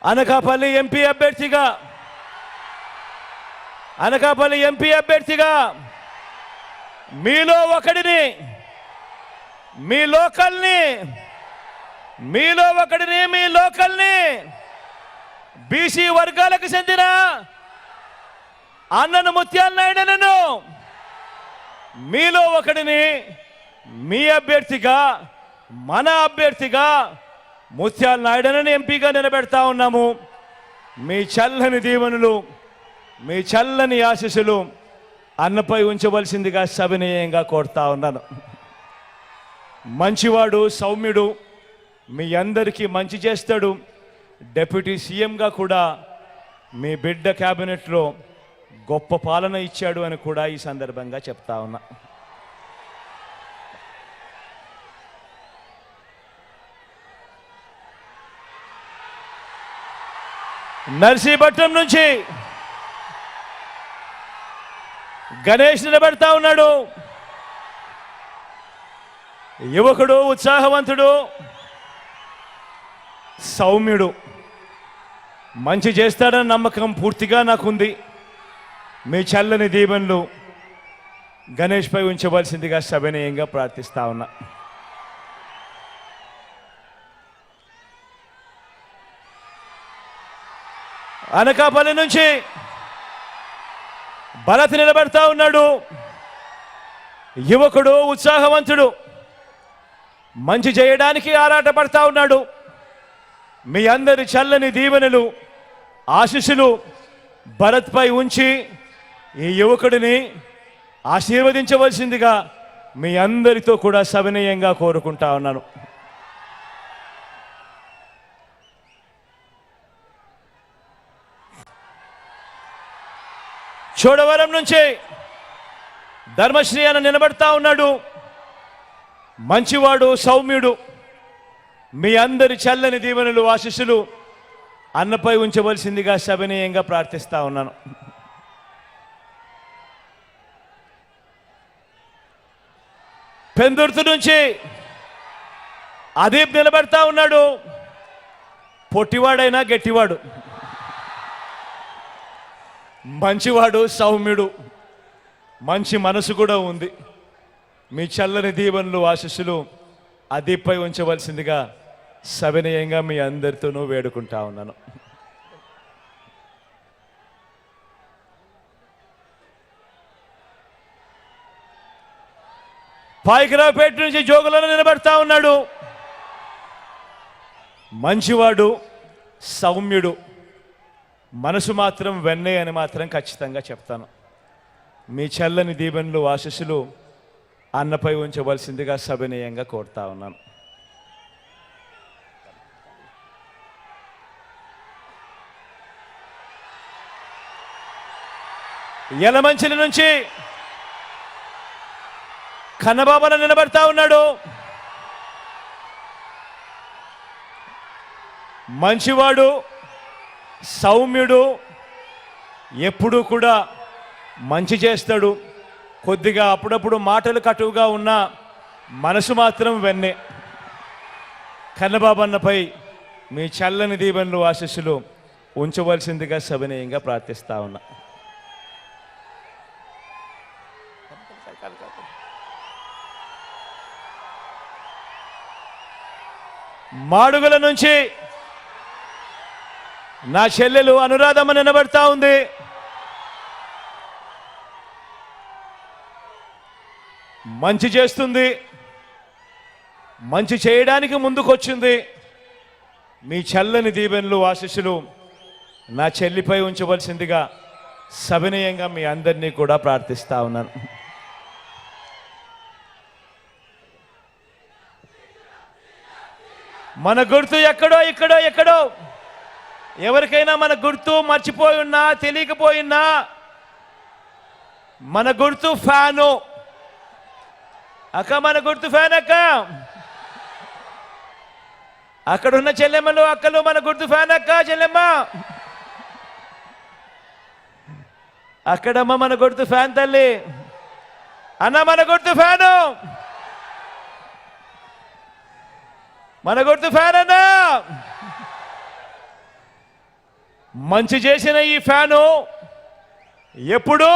Anakapalli MP అభ్యర్థిగా మీలో ఒకడిని మీ లోకల్ని బీసీ వర్గాలకు చెందిన అన్నను ముత్యాల నాయుడును మీలో ఒకడిని మీ అభ్యర్థిగా మన అభ్యర్థిగా ముత్యాల నాయుడును ఎంపీగా నిలబెడతా ఉన్నాము. మీ చల్లని దీవెనలు మీ చల్లని ఆశీస్సులు అన్నపై ఉంచవలసిందిగా సవినయంగా కోరుతా ఉన్నాను. మంచివాడు, సౌమ్యుడు, మీ అందరికీ మంచి చేస్తాడు. డిప్యూటీ సీఎంగా కూడా మీ బిడ్డ క్యాబినెట్లో గొప్ప పాలన ఇచ్చాడు అని కూడా ఈ సందర్భంగా చెప్తా ఉన్నా. నర్సీపట్నం నుంచి గణేష్ నిలబెడతా ఉన్నాడు. యువకుడు, ఉత్సాహవంతుడు, సౌమ్యుడు, మంచి చేస్తాడన్న నమ్మకం పూర్తిగా నాకుంది. మీ చల్లని దీవెనలు గణేష్పై ఉంచవలసిందిగా సవినయంగా ప్రార్థిస్తా ఉన్నా. అనకాపల్లి నుంచి భరత్ నిలబెడతా ఉన్నాడు. యువకుడు, ఉత్సాహవంతుడు, మంచి చేయడానికి ఆరాటపడతా ఉన్నాడు. మీ అందరి చల్లని దీవెనలు, ఆశీస్సులు భరత్పై ఉంచి ఈ యువకుడిని ఆశీర్వదించవలసిందిగా మీ అందరితో కూడా సవినయంగా కోరుకుంటా ఉన్నాను. చోడవరం నుంచి ధర్మశ్రీ అని నిలబడతా ఉన్నాడు. మంచివాడు, సౌమ్యుడు, మీ అందరి చల్లని దీవెనలు, ఆశీస్సులు అన్నపై ఉంచవలసిందిగా సవినయంగా ప్రార్థిస్తా ఉన్నాను. పెందుర్తి నుంచి అదీప్ నిలబడతా ఉన్నాడు. పొట్టివాడైనా గట్టివాడు, మంచివాడు, సౌమ్యుడు, మంచి మనసు కూడా ఉంది. మీ చల్లని దీవెనలు, ఆశీస్సులు అదీప్పై ఉంచవలసిందిగా సవినయంగా మీ అందరితోనూ వేడుకుంటా ఉన్నాను. పాయకరావుపేట నుంచి జోగులను నిలబడతా ఉన్నాడు. మంచివాడు, సౌమ్యుడు, మనసు మాత్రం వెన్నే అని మాత్రం ఖచ్చితంగా చెప్తాను. మీ చల్లని దీవెనలు, ఆశీస్సులు అన్నపై ఉంచవలసిందిగా సవినయంగా కోరుతా ఉన్నాను. యలమంచిలి నుంచి కన్నబాబన నిలబడతా ఉన్నాడు. మంచివాడు, సౌమ్యుడు, ఎప్పుడూ కూడా మంచి చేస్తాడు. కొద్దిగా అప్పుడప్పుడు మాటలు కటువుగా ఉన్న మనసు మాత్రం వెన్నే. కన్నబాబన్నపై మీ చల్లని దీవెనలు, ఆశీస్సులు ఉంచవలసిందిగా సవినయంగా ప్రార్థిస్తా ఉన్నా. మాడుగుల నుంచి నా చెల్లెలు అనురాధమ్మ నిలబడతా ఉంది. మంచి చేస్తుంది, మంచి చేయడానికి ముందుకొచ్చింది. మీ చల్లని దీవెనలు, ఆశీస్సులు నా చెల్లిపై ఉంచవలసిందిగా సవినయంగా మీ అందరినీ కూడా ప్రార్థిస్తా ఉన్నాను. మన గుర్తు ఎక్కడో ఎవరికైనా మన గుర్తు మర్చిపోయి ఉన్నా, తెలియకపోయినా, మన గుర్తు ఫ్యాను. అక్క, మన గుర్తు ఫ్యాన్ అక్క. అక్కడున్న చెల్లెమ్మలు, అక్కలు, మన గుర్తు ఫ్యాన్ అక్క. చెల్లెమ్మ అక్కడమ్మ, మన గుర్తు ఫ్యాన్ తల్లి. అన్న, మన గుర్తు ఫ్యాను. మన గుర్తు ఫ్యాన్ అన్నా. మంచి చేసిన ఈ ఫ్యాను ఎప్పుడు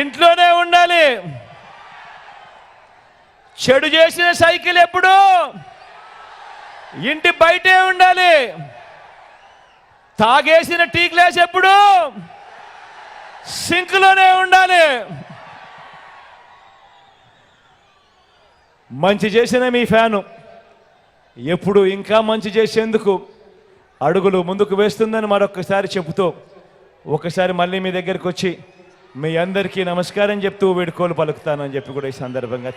ఇంట్లోనే ఉండాలి. చెడు చేసిన సైకిల్ ఎప్పుడు ఇంటి బయటే ఉండాలి. తాగేసిన టీ గ్లాస్ ఎప్పుడు సింక్లోనే ఉండాలి. మంచి చేసిన మీ ఫ్యాను ఎప్పుడు ఇంకా మంచి చేసేందుకు అడుగులు ముందుకు వేస్తుందని మరొకసారి చెబుతూ ఒకసారి మళ్ళీ మీ దగ్గరికి వచ్చి మీ అందరికీ నమస్కారం చెప్తూ వేడుకోలు పలుకుతానని చెప్పి కూడా ఈ సందర్భంగా